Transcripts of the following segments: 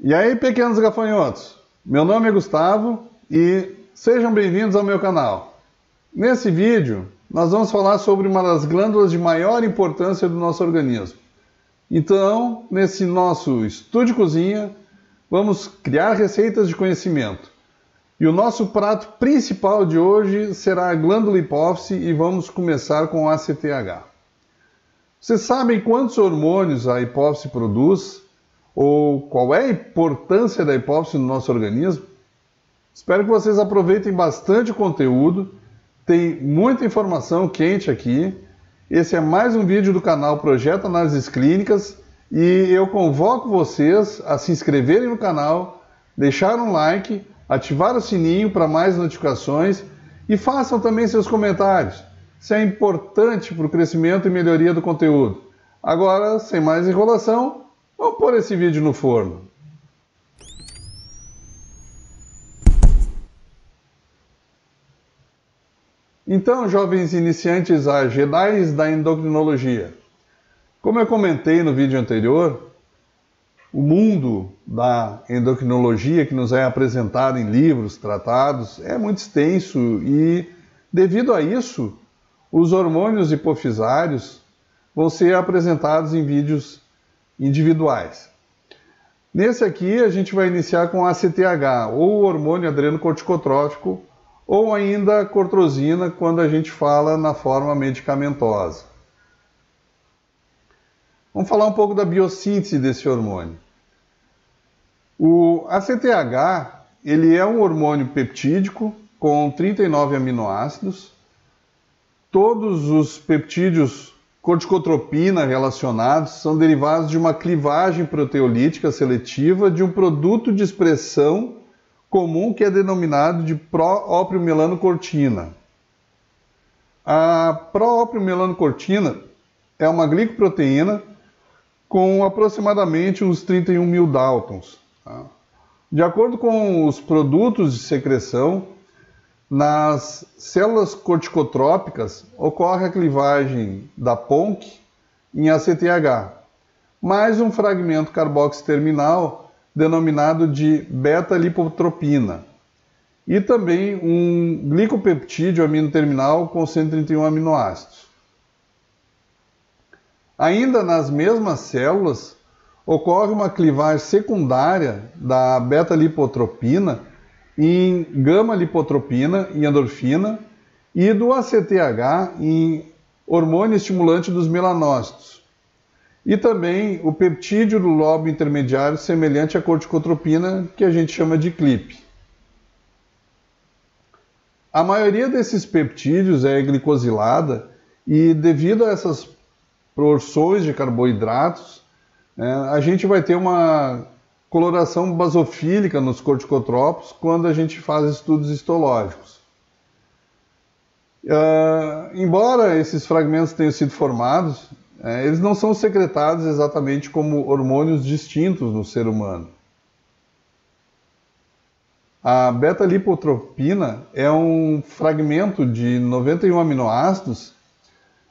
E aí, pequenos gafanhotos, meu nome é Gustavo e sejam bem-vindos ao meu canal. Nesse vídeo, nós vamos falar sobre uma das glândulas de maior importância do nosso organismo. Então, nesse nosso estúdio cozinha, vamos criar receitas de conhecimento. E o nosso prato principal de hoje será a glândula hipófise e vamos começar com o ACTH. Vocês sabem quantos hormônios a hipófise produz? Ou qual é a importância da hipófise no nosso organismo? Espero que vocês aproveitem bastante o conteúdo. Tem muita informação quente aqui. Esse é mais um vídeo do canal Projeto Análises Clínicas e eu convoco vocês a se inscreverem no canal, deixar um like, ativar o sininho para mais notificações e façam também seus comentários. Isso é importante para o crescimento e melhoria do conteúdo. Agora, sem mais enrolação, vamos pôr esse vídeo no forno. Então, jovens iniciantes a Jedis da endocrinologia, como eu comentei no vídeo anterior, o mundo da endocrinologia que nos é apresentado em livros, tratados, é muito extenso e, devido a isso, os hormônios hipofisários vão ser apresentados em vídeos individuais. Nesse aqui a gente vai iniciar com ACTH, ou hormônio adrenocorticotrófico, ou ainda cortrosina, quando a gente fala na forma medicamentosa. Vamos falar um pouco da biossíntese desse hormônio. O ACTH, ele é um hormônio peptídico com 39 aminoácidos. Todos os peptídeos corticotropina relacionados são derivados de uma clivagem proteolítica seletiva de um produto de expressão comum que é denominado de pró-óprio-melanocortina. A pró-óprio-melanocortina é uma glicoproteína com aproximadamente uns 31 mil Daltons. De acordo com os produtos de secreção, nas células corticotrópicas ocorre a clivagem da PONC em ACTH, mais um fragmento carboxy terminal denominado de beta-lipotropina e também um glicopeptídeo amino terminal com 131 aminoácidos. Ainda nas mesmas células ocorre uma clivagem secundária da beta-lipotropina em gama-lipotropina e endorfina e do ACTH em hormônio estimulante dos melanócitos. E também o peptídeo do lobo intermediário semelhante à corticotropina, que a gente chama de CLIP. A maioria desses peptídeos é glicosilada e devido a essas porções de carboidratos, a gente vai ter uma coloração basofílica nos corticotrópicos quando a gente faz estudos histológicos. Embora esses fragmentos tenham sido formados, eles não são secretados exatamente como hormônios distintos no ser humano. A beta-lipotropina é um fragmento de 91 aminoácidos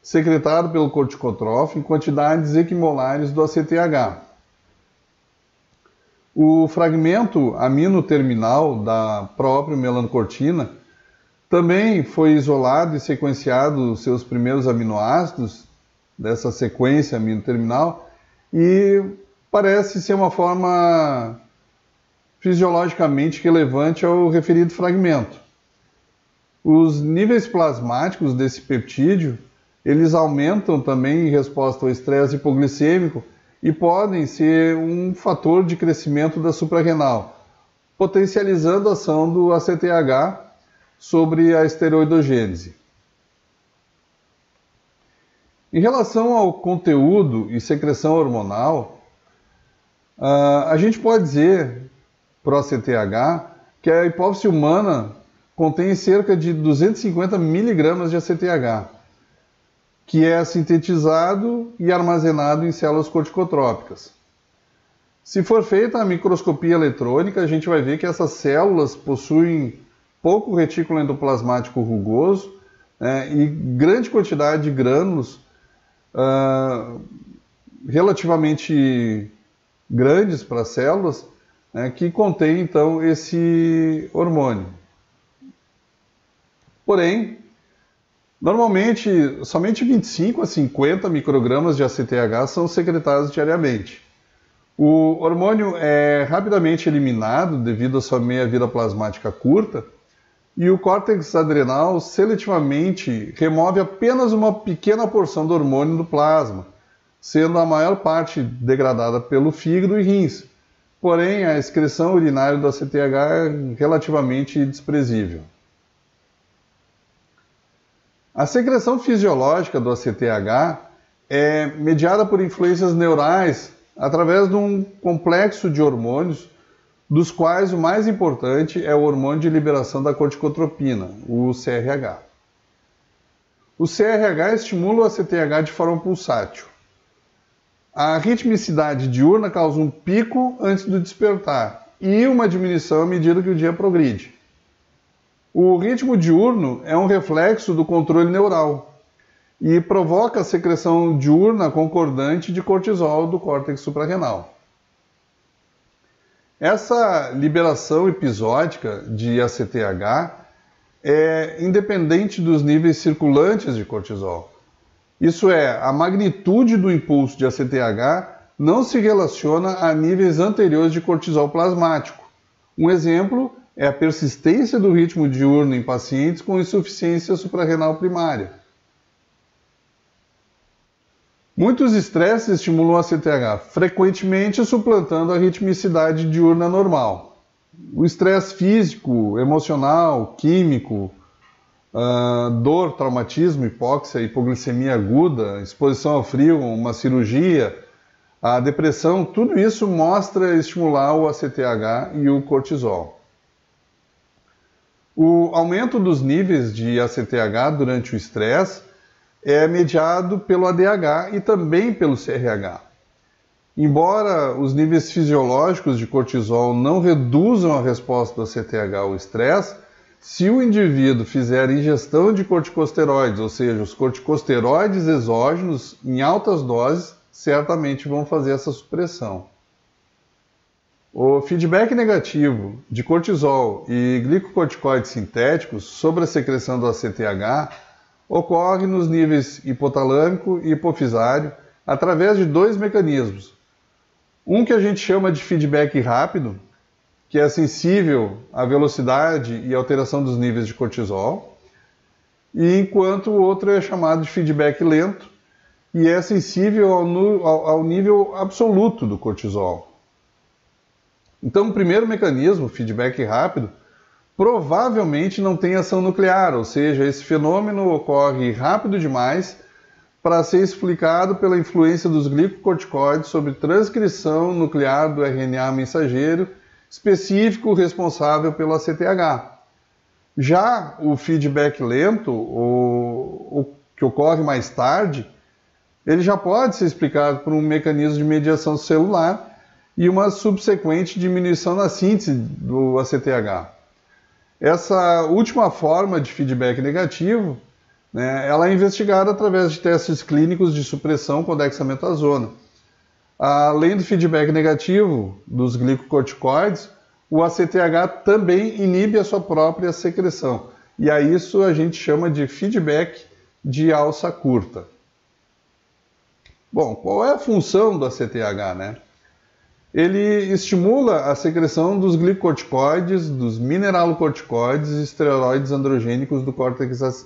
secretado pelo corticotrófico em quantidades equimolares do ACTH. O fragmento amino terminal da própria melanocortina também foi isolado e sequenciado os seus primeiros aminoácidos dessa sequência amino terminal e parece ser uma forma fisiologicamente relevante ao referido fragmento. Os níveis plasmáticos desse peptídeo, eles aumentam também em resposta ao estresse hipoglicêmico e podem ser um fator de crescimento da suprarrenal, potencializando a ação do ACTH sobre a esteroidogênese. Em relação ao conteúdo e secreção hormonal, a gente pode dizer para o ACTH que a hipófise humana contém cerca de 250 mg de ACTH, que é sintetizado e armazenado em células corticotrópicas. Se for feita a microscopia eletrônica, a gente vai ver que essas células possuem pouco retículo endoplasmático rugoso e grande quantidade de grânulos relativamente grandes para as células, né, que contém então esse hormônio. Porém, normalmente somente 25 a 50 microgramas de ACTH são secretados diariamente. O hormônio é rapidamente eliminado devido à sua meia-vida plasmática curta, e o córtex adrenal seletivamente remove apenas uma pequena porção do hormônio do plasma, sendo a maior parte degradada pelo fígado e rins. Porém, a excreção urinária do ACTH é relativamente desprezível. A secreção fisiológica do ACTH é mediada por influências neurais através de um complexo de hormônios, dos quais o mais importante é o hormônio de liberação da corticotropina, o CRH. O CRH estimula o ACTH de forma pulsátil. A ritmicidade diurna causa um pico antes do despertar e uma diminuição à medida que o dia progride. O ritmo diurno é um reflexo do controle neural e provoca a secreção diurna concordante de cortisol do córtex suprarrenal. Essa liberação episódica de ACTH é independente dos níveis circulantes de cortisol. Isso é, a magnitude do impulso de ACTH não se relaciona a níveis anteriores de cortisol plasmático. Um exemplo é a persistência do ritmo diurno em pacientes com insuficiência suprarrenal primária. Muitos estresses estimulam o ACTH, frequentemente suplantando a ritmicidade diurna normal. O estresse físico, emocional, químico, dor, traumatismo, hipóxia, hipoglicemia aguda, exposição ao frio, uma cirurgia, a depressão, tudo isso mostra estimular o ACTH e o cortisol. O aumento dos níveis de ACTH durante o estresse é mediado pelo ADH e também pelo CRH. Embora os níveis fisiológicos de cortisol não reduzam a resposta do ACTH ao estresse, se o indivíduo fizer ingestão de corticosteroides, ou seja, os corticosteroides exógenos em altas doses, certamente vão fazer essa supressão. O feedback negativo de cortisol e glicocorticoides sintéticos sobre a secreção do ACTH ocorre nos níveis hipotalâmico e hipofisário através de dois mecanismos. Um que a gente chama de feedback rápido, que é sensível à velocidade e alteração dos níveis de cortisol, e enquanto o outro é chamado de feedback lento, e é sensível ao nível absoluto do cortisol. Então, o primeiro mecanismo, feedback rápido, provavelmente não tem ação nuclear, ou seja, esse fenômeno ocorre rápido demais para ser explicado pela influência dos glicocorticoides sobre transcrição nuclear do RNA mensageiro específico responsável pelo ACTH. Já o feedback lento, o que ocorre mais tarde, ele já pode ser explicado por um mecanismo de mediação celular e uma subsequente diminuição na síntese do ACTH. Essa última forma de feedback negativo, ela é investigada através de testes clínicos de supressão com dexametasona. Além do feedback negativo dos glicocorticoides, o ACTH também inibe a sua própria secreção. E a isso a gente chama de feedback de alça curta. Bom, qual é a função do ACTH, Ele estimula a secreção dos glicocorticoides, dos mineralocorticoides e esteroides androgênicos do córtex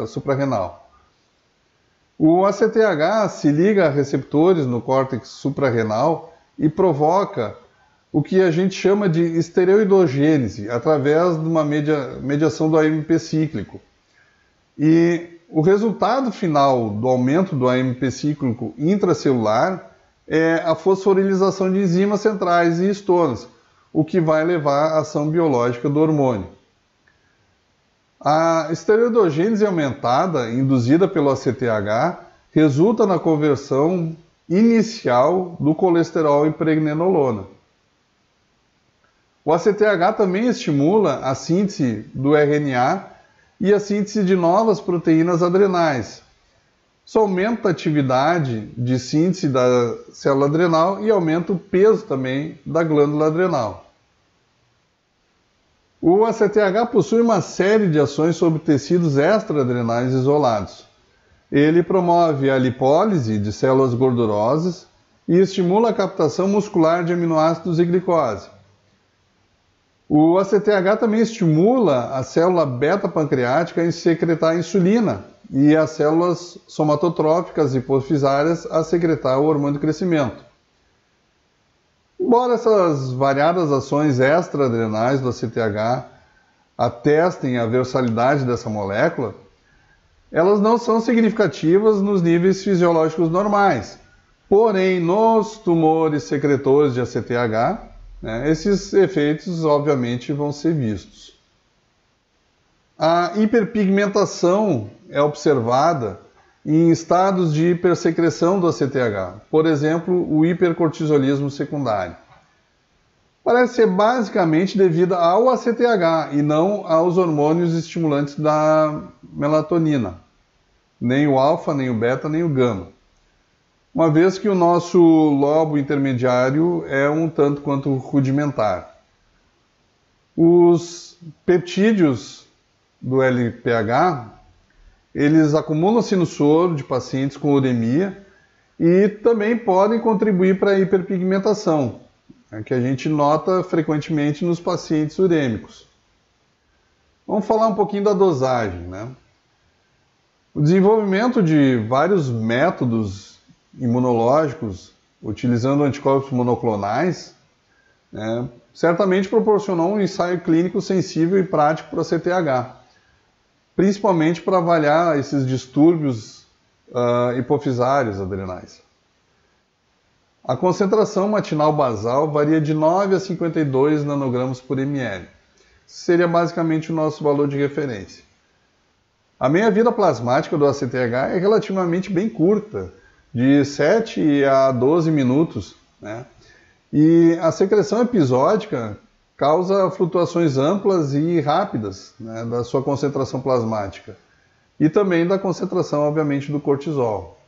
suprarrenal. O ACTH se liga a receptores no córtex suprarrenal e provoca o que a gente chama de esteroidogênese, através de uma mediação do AMP cíclico. E o resultado final do aumento do AMP cíclico intracelular é a fosforilização de enzimas centrais e histonas, o que vai levar à ação biológica do hormônio. A esteroidogênese aumentada, induzida pelo ACTH, resulta na conversão inicial do colesterol em pregnenolona. O ACTH também estimula a síntese do RNA e a síntese de novas proteínas adrenais. Isso aumenta a atividade de síntese da célula adrenal e aumenta o peso também da glândula adrenal. O ACTH possui uma série de ações sobre tecidos extra-adrenais isolados. Ele promove a lipólise de células gordurosas e estimula a captação muscular de aminoácidos e glicose. O ACTH também estimula a célula beta-pancreática a secretar insulina e as células somatotróficas hipofisárias a secretar o hormônio do crescimento. Embora essas variadas ações extra-adrenais do ACTH atestem a versatilidade dessa molécula, elas não são significativas nos níveis fisiológicos normais. Porém, nos tumores secretores de ACTH, esses efeitos obviamente vão ser vistos. A hiperpigmentação é observada em estados de hipersecreção do ACTH, por exemplo, o hipercortisolismo secundário. Parece ser basicamente devida ao ACTH e não aos hormônios estimulantes da melatonina, nem o alfa, nem o beta, nem o gama, uma vez que o nosso lobo intermediário é um tanto quanto rudimentar. Os peptídeos do LPH, eles acumulam-se no soro de pacientes com uremia e também podem contribuir para a hiperpigmentação, que a gente nota frequentemente nos pacientes urêmicos. Vamos falar um pouquinho da dosagem, O desenvolvimento de vários métodos imunológicos utilizando anticorpos monoclonais certamente proporcionou um ensaio clínico sensível e prático para o ACTH, principalmente para avaliar esses distúrbios hipofisários adrenais. A concentração matinal basal varia de 9 a 52 nanogramas por ml. Seria basicamente o nosso valor de referência. A meia-vida plasmática do ACTH é relativamente bem curta, de 7 a 12 minutos, E a secreção episódica causa flutuações amplas e rápidas da sua concentração plasmática e também da concentração, obviamente, do cortisol.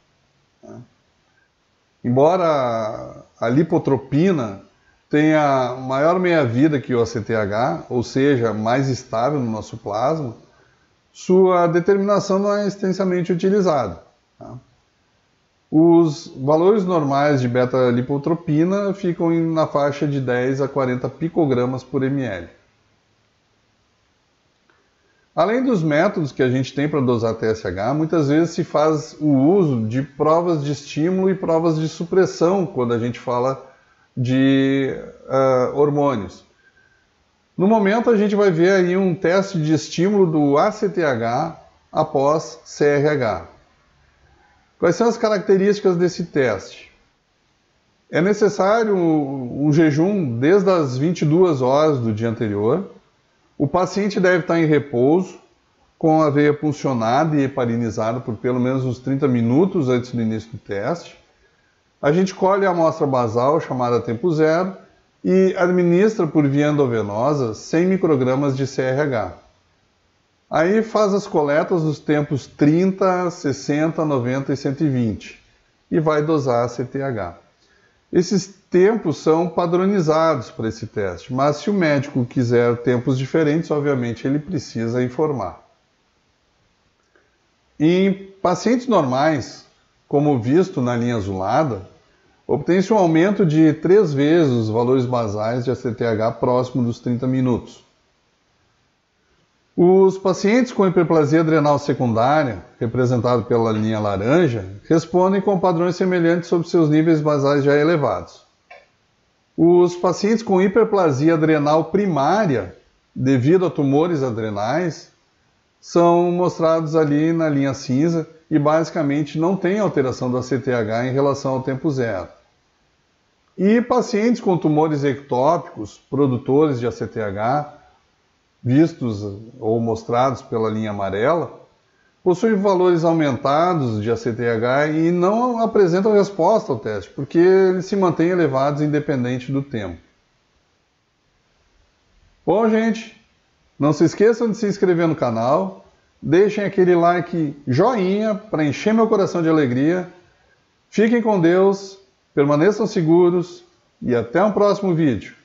Embora a lipotropina tenha maior meia-vida que o ACTH, ou seja, mais estável no nosso plasma, sua determinação não é extensamente utilizada. Os valores normais de beta-lipotropina ficam na faixa de 10 a 40 picogramas por ml. Além dos métodos que a gente tem para dosar TSH, muitas vezes se faz o uso de provas de estímulo e provas de supressão quando a gente fala de hormônios. No momento a gente vai ver aí um teste de estímulo do ACTH após CRH. Quais são as características desse teste? É necessário um jejum desde as 22 horas do dia anterior. O paciente deve estar em repouso, com a veia puncionada e heparinizada por pelo menos uns 30 minutos antes do início do teste. A gente colhe a amostra basal, chamada tempo zero, e administra por via endovenosa 100 microgramas de CRH. Aí faz as coletas dos tempos 30, 60, 90 e 120 e vai dosar a CTH. Esses tempos são padronizados para esse teste, mas se o médico quiser tempos diferentes, obviamente ele precisa informar. Em pacientes normais, como visto na linha azulada, obtém-se um aumento de 3 vezes os valores basais de ACTH próximo dos 30 minutos. Os pacientes com hiperplasia adrenal secundária, representado pela linha laranja, respondem com padrões semelhantes sobre seus níveis basais já elevados. Os pacientes com hiperplasia adrenal primária, devido a tumores adrenais, são mostrados ali na linha cinza e basicamente não tem alteração do ACTH em relação ao tempo zero. E pacientes com tumores ectópicos, produtores de ACTH, vistos ou mostrados pela linha amarela, possuem valores aumentados de ACTH e não apresentam resposta ao teste, porque eles se mantêm elevados independente do tempo. Bom, gente, não se esqueçam de se inscrever no canal, deixem aquele like joinha para encher meu coração de alegria, fiquem com Deus, permaneçam seguros e até um próximo vídeo.